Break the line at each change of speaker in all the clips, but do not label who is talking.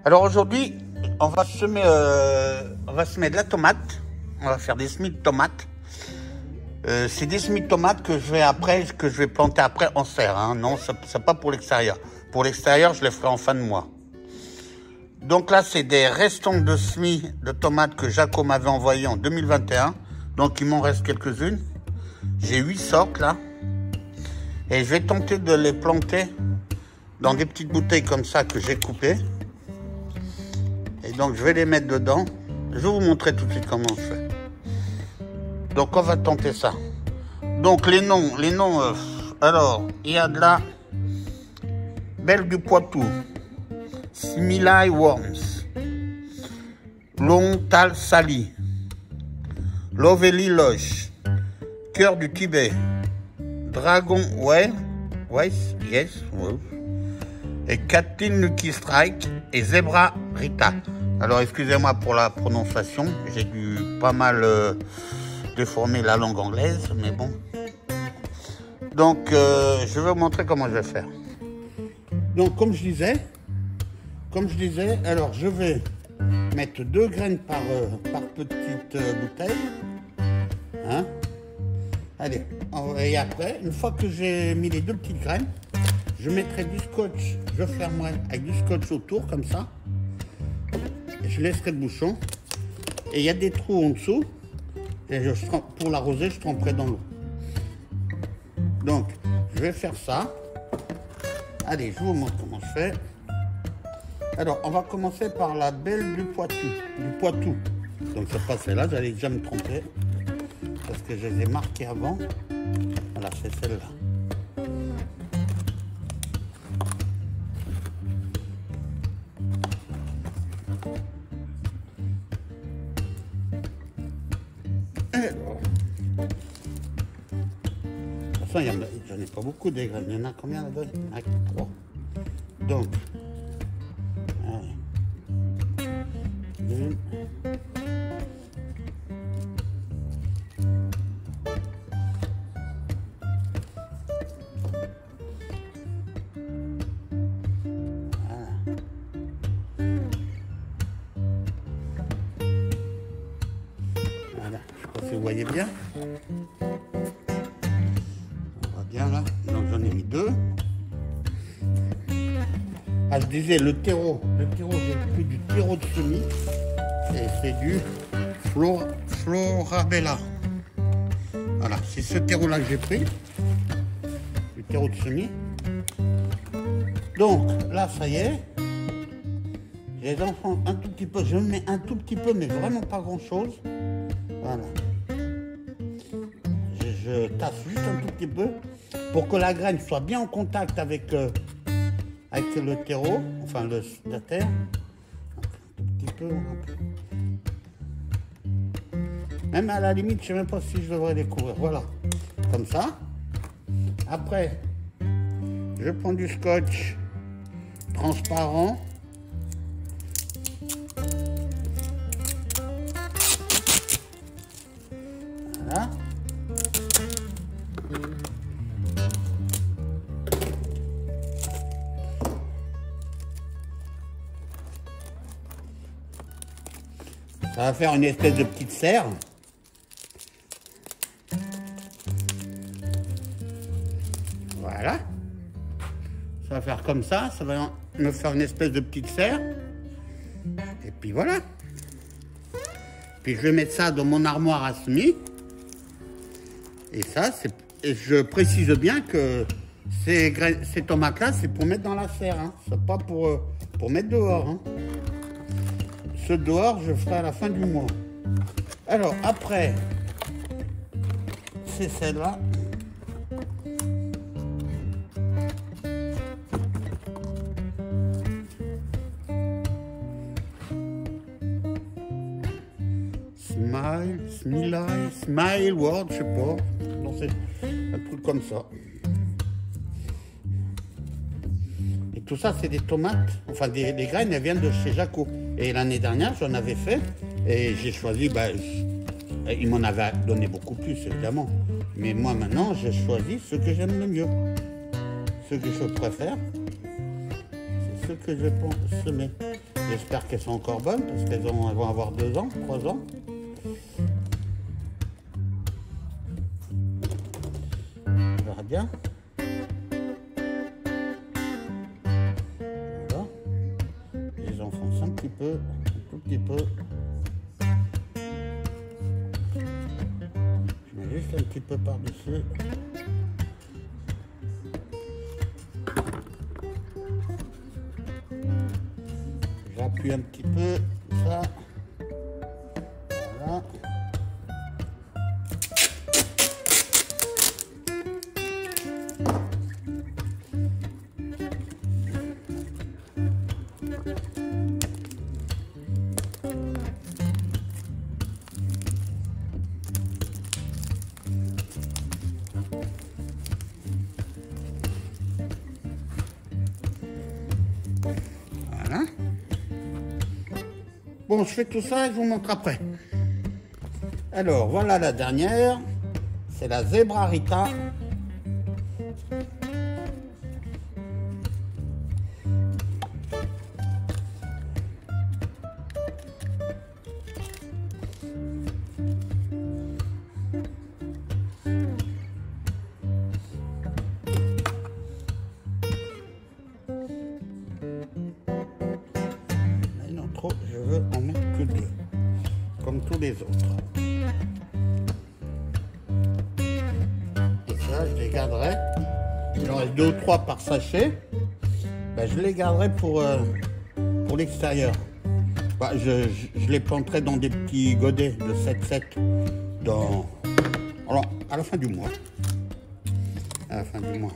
Alors aujourd'hui, on va semer de la tomate. On va faire des semis de tomates. C'est des semis de tomates que je vais planter après en serre. Hein. Non, c'est pas pour l'extérieur. Pour l'extérieur, je les ferai en fin de mois. Donc là, c'est des restants de semis de tomates que Jaco m'avait envoyé en 2021. Donc il m'en reste quelques-unes. J'ai 8 sortes là. Et je vais tenter de les planter dans des petites bouteilles comme ça que j'ai coupées. Et donc je vais les mettre dedans. Je vais vous montrer tout de suite comment je fais. Donc on va tenter ça. Donc les noms, alors il y a de la Belle du Poitou, Similai Worms, Long Tal Sali, Lovely Loche, Cœur du Tibet, Dragon Weiss, yes, et Kathleen Lucky Strike et Zebra Rita. Alors excusez-moi pour la prononciation, j'ai dû pas mal déformer la langue anglaise, mais bon. Donc je vais vous montrer comment je vais faire. Donc comme je disais, alors je vais mettre 2 graines par petite bouteille. Hein? Allez, et après, une fois que j'ai mis les 2 petites graines, je mettrai du scotch, je fermerai avec du scotch autour comme ça. Et je laisserai le bouchon. Et il y a des trous en dessous. Et pour l'arroser, je tremperai dans l'eau. Donc, je vais faire ça. Allez, je vous montre comment je fais. Alors, on va commencer par la Belle du Poitou. Donc, c'est pas celle-là, j'allais déjà me tromper. Parce que je les ai marquées avant. Voilà, c'est celle-là. Alors, de toute façon, j'en ai pas beaucoup des graines. Il y en a combien là-dedans? Il y en a 3. Donc, allez. 1. Voilà, je sais pas si vous voyez bien. On voit bien là. Donc j'en ai mis 2. Ah, je disais le terreau, j'ai pris du terreau de semis et c'est du Florabella. Voilà, c'est ce terreau là que j'ai pris, du terreau de semis. Donc là, ça y est, les enfants un tout petit peu, je mets un tout petit peu, mais vraiment pas grand chose. Voilà. Je tasse juste un tout petit peu pour que la graine soit bien en contact avec le terreau, enfin la terre. Un tout petit peu. Même à la limite, je ne sais même pas si je devrais les couvrir. Voilà, comme ça. Après, je prends du scotch transparent. Voilà. Ça va faire une espèce de petite serre. Voilà. Ça va faire comme ça. Ça va me faire une espèce de petite serre. Et puis voilà. Puis je vais mettre ça dans mon armoire à semis. Et ça, et je précise bien que ces tomates-là, c'est pour mettre dans la serre. Hein. C'est pas pour mettre dehors. Hein. Ce dehors, je ferai à la fin du mois. Alors, après, c'est celle-là. Smile World, je sais pas. Non, c'est un truc comme ça. Et tout ça, c'est des tomates. Enfin, des graines, elles viennent de chez Jaco. Et l'année dernière, j'en avais fait. Et j'ai choisi, il m'en avait donné beaucoup plus, évidemment. Mais moi, maintenant, j'ai choisi ce que j'aime le mieux. Ce que je préfère, c'est ce que je vais semer. J'espère qu'elles sont encore bonnes parce qu'elles vont avoir 2 ans, 3 ans. On verra bien. Voilà. Je les enfonce un petit peu, un tout petit peu. Je mets juste un petit peu par-dessus. J'appuie un petit peu, ça. Voilà. Voilà. Bon, je fais tout ça et je vous montre après. Alors, voilà la dernière. C'est la Zebra Rita. Mais non, trop, je veux en mettre que 2. Comme tous les autres. Et ça, je les garderai. Il en reste 2 ou 3 par sachet. Ben, je les garderai pour l'extérieur. Ben, je les planterai dans des petits godets de 7-7 alors, à la fin du mois. À la fin du mois.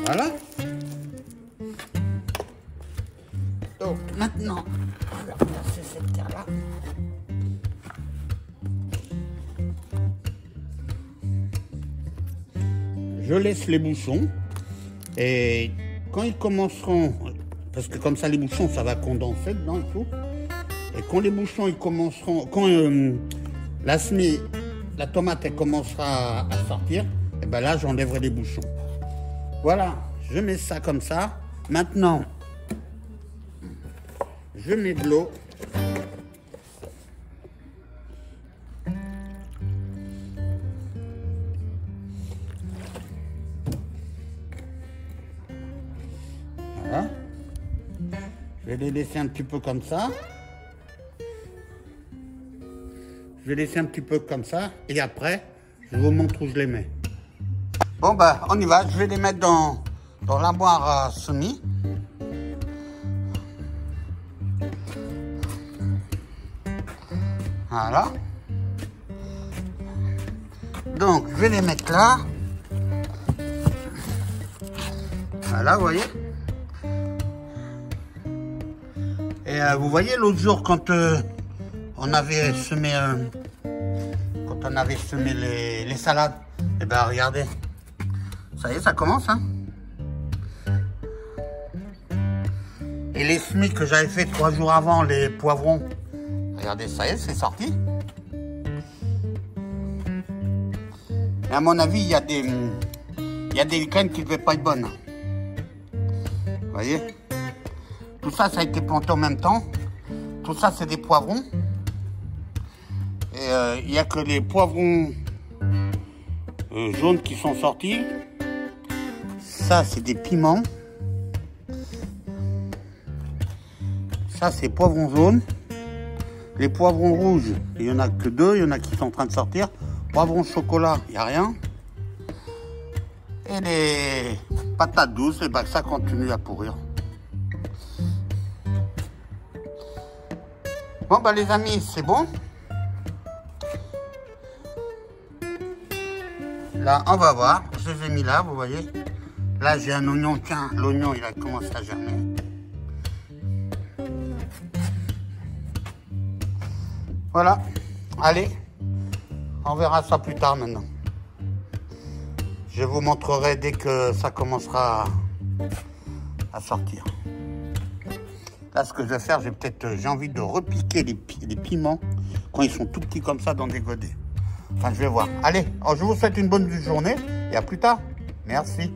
Voilà. Donc maintenant, on va placer cette terre-là. Je laisse les bouchons et quand ils commenceront, parce que comme ça les bouchons ça va condenser dedans et tout, et quand les bouchons ils commenceront, quand la tomate elle commencera à sortir, et ben là j'enlèverai les bouchons. Voilà, je mets ça comme ça. Maintenant, je mets de l'eau. Voilà. Je vais les laisser un petit peu comme ça. Je vais laisser un petit peu comme ça. Et après, je vous montre où je les mets. Bon bah on y va, je vais les mettre dans l'armoire à semis. Voilà. Donc je vais les mettre là. Voilà, vous voyez. Et vous voyez l'autre jour quand on avait semé les salades, et ben regardez. Ça y est, ça commence, hein. Et les semis que j'avais fait 3 jours avant, les poivrons, regardez, ça y est, c'est sorti. Et à mon avis, il y a des graines qui ne devaient pas être bonnes. Vous voyez? Tout ça, ça a été planté en même temps. Tout ça, c'est des poivrons. Et il n'y a que les poivrons jaunes qui sont sortis. Ça, c'est des piments. Ça, c'est poivrons jaunes. Les poivrons rouges, il n'y en a que 2. Il y en a qui sont en train de sortir. Poivrons chocolat, il n'y a rien. Et les patates douces, et ben, ça continue à pourrir. Bon, bah les amis, c'est bon. Là, on va voir. Je les ai mis là, vous voyez. Là, j'ai un oignon. Tiens, l'oignon, il a commencé à germer. Voilà. Allez, on verra ça plus tard maintenant. Je vous montrerai dès que ça commencera à sortir. Là, ce que je vais faire, j'ai envie de repiquer les piments quand ils sont tout petits comme ça dans des godets. Enfin, je vais voir. Allez, je vous souhaite une bonne journée et à plus tard. Merci.